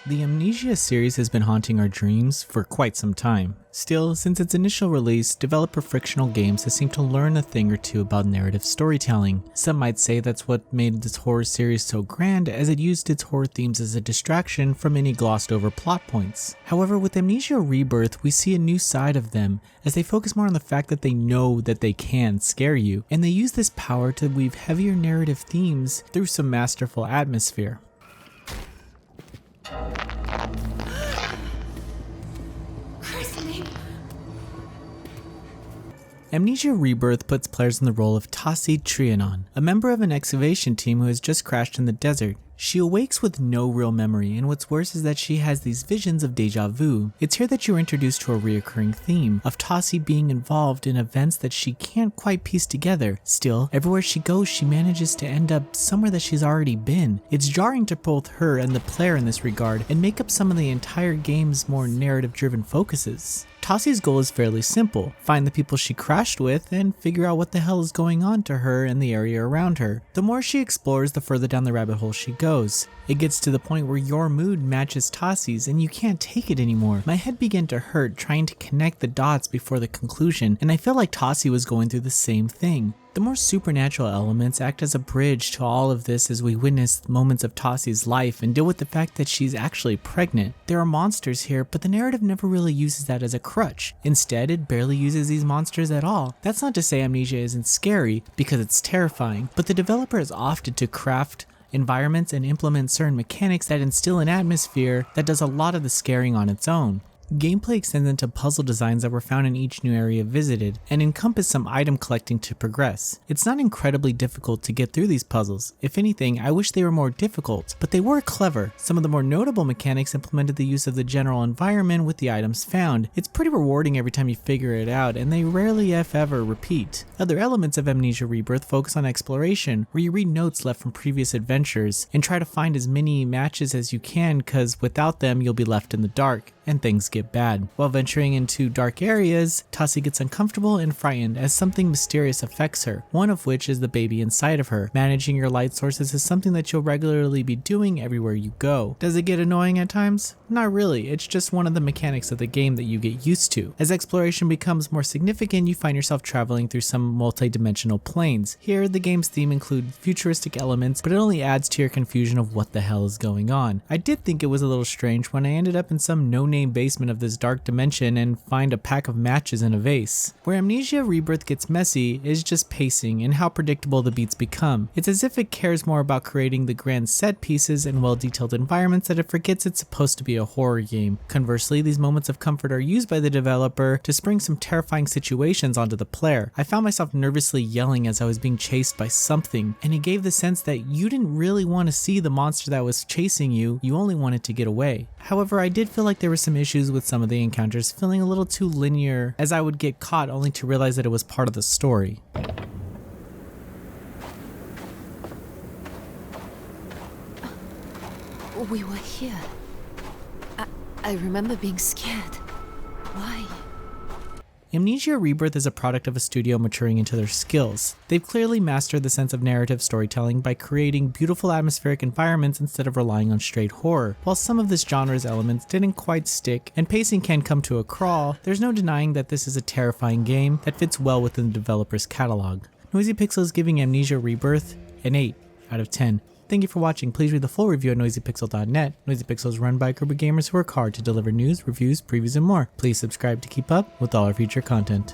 The Amnesia series has been haunting our dreams for quite some time. Still, since its initial release, developer Frictional Games has seemed to learn a thing or two about narrative storytelling. Some might say that's what made this horror series so grand, as it used its horror themes as a distraction from any glossed over plot points. However, with Amnesia Rebirth, we see a new side of them, as they focus more on the fact that they know that they can scare you, and they use this power to weave heavier narrative themes through some masterful atmosphere. Amnesia Rebirth puts players in the role of Tassi Trianon, a member of an excavation team who has just crashed in the desert. She awakes with no real memory, and what's worse is that she has these visions of Deja Vu. It's here that you're introduced to a reoccurring theme of Tassi being involved in events that she can't quite piece together. Still, everywhere she goes, she manages to end up somewhere that she's already been. It's jarring to both her and the player in this regard, and make up some of the entire game's more narrative-driven focuses. Tassi's goal is fairly simple: find the people she crashed with and figure out what the hell is going on to her and the area around her. The more she explores, the further down the rabbit hole she goes. It gets to the point where your mood matches Tassi's and you can't take it anymore. My head began to hurt trying to connect the dots before the conclusion, and I felt like Tassi was going through the same thing. The more supernatural elements act as a bridge to all of this as we witness moments of Tassi's life and deal with the fact that she's actually pregnant. There are monsters here, but the narrative never really uses that as a crutch. Instead, it barely uses these monsters at all. That's not to say Amnesia isn't scary, because it's terrifying, but the developer has opted to craft environments and implement certain mechanics that instill an atmosphere that does a lot of the scaring on its own. Gameplay extends into puzzle designs that were found in each new area visited, and encompass some item collecting to progress. It's not incredibly difficult to get through these puzzles. If anything, I wish they were more difficult, but they were clever. Some of the more notable mechanics implemented the use of the general environment with the items found. It's pretty rewarding every time you figure it out, and they rarely if ever repeat. Other elements of Amnesia Rebirth focus on exploration, where you read notes left from previous adventures, and try to find as many matches as you can, cause without them you'll be left in the dark, and things get bad. While venturing into dark areas, Tassi gets uncomfortable and frightened as something mysterious affects her, one of which is the baby inside of her. Managing your light sources is something that you'll regularly be doing everywhere you go. Does it get annoying at times? Not really, it's just one of the mechanics of the game that you get used to. As exploration becomes more significant, you find yourself traveling through some multi-dimensional planes. Here, the game's theme includes futuristic elements, but it only adds to your confusion of what the hell is going on. I did think it was a little strange when I ended up in some no-name basement of this dark dimension and find a pack of matches in a vase. Where Amnesia Rebirth gets messy is just pacing and how predictable the beats become. It's as if it cares more about creating the grand set pieces and well-detailed environments that it forgets it's supposed to be a horror game. Conversely, these moments of comfort are used by the developer to spring some terrifying situations onto the player. I found myself nervously yelling as I was being chased by something, and it gave the sense that you didn't really want to see the monster that was chasing you, you only wanted to get away. However, I did feel like there were some issues with some of the encounters feeling a little too linear, as I would get caught only to realize that it was part of the story. We were here. I remember being scared. Why? Amnesia Rebirth is a product of a studio maturing into their skills. They've clearly mastered the sense of narrative storytelling by creating beautiful atmospheric environments instead of relying on straight horror. While some of this genre's elements didn't quite stick and pacing can come to a crawl, there's no denying that this is a terrifying game that fits well within the developer's catalog. Noisy Pixel is giving Amnesia Rebirth an 8 out of 10. Thank you for watching. Please read the full review at noisypixel.net. Noisy Pixel is run by a group of gamers who work hard to deliver news, reviews, previews, and more. Please subscribe to keep up with all our future content.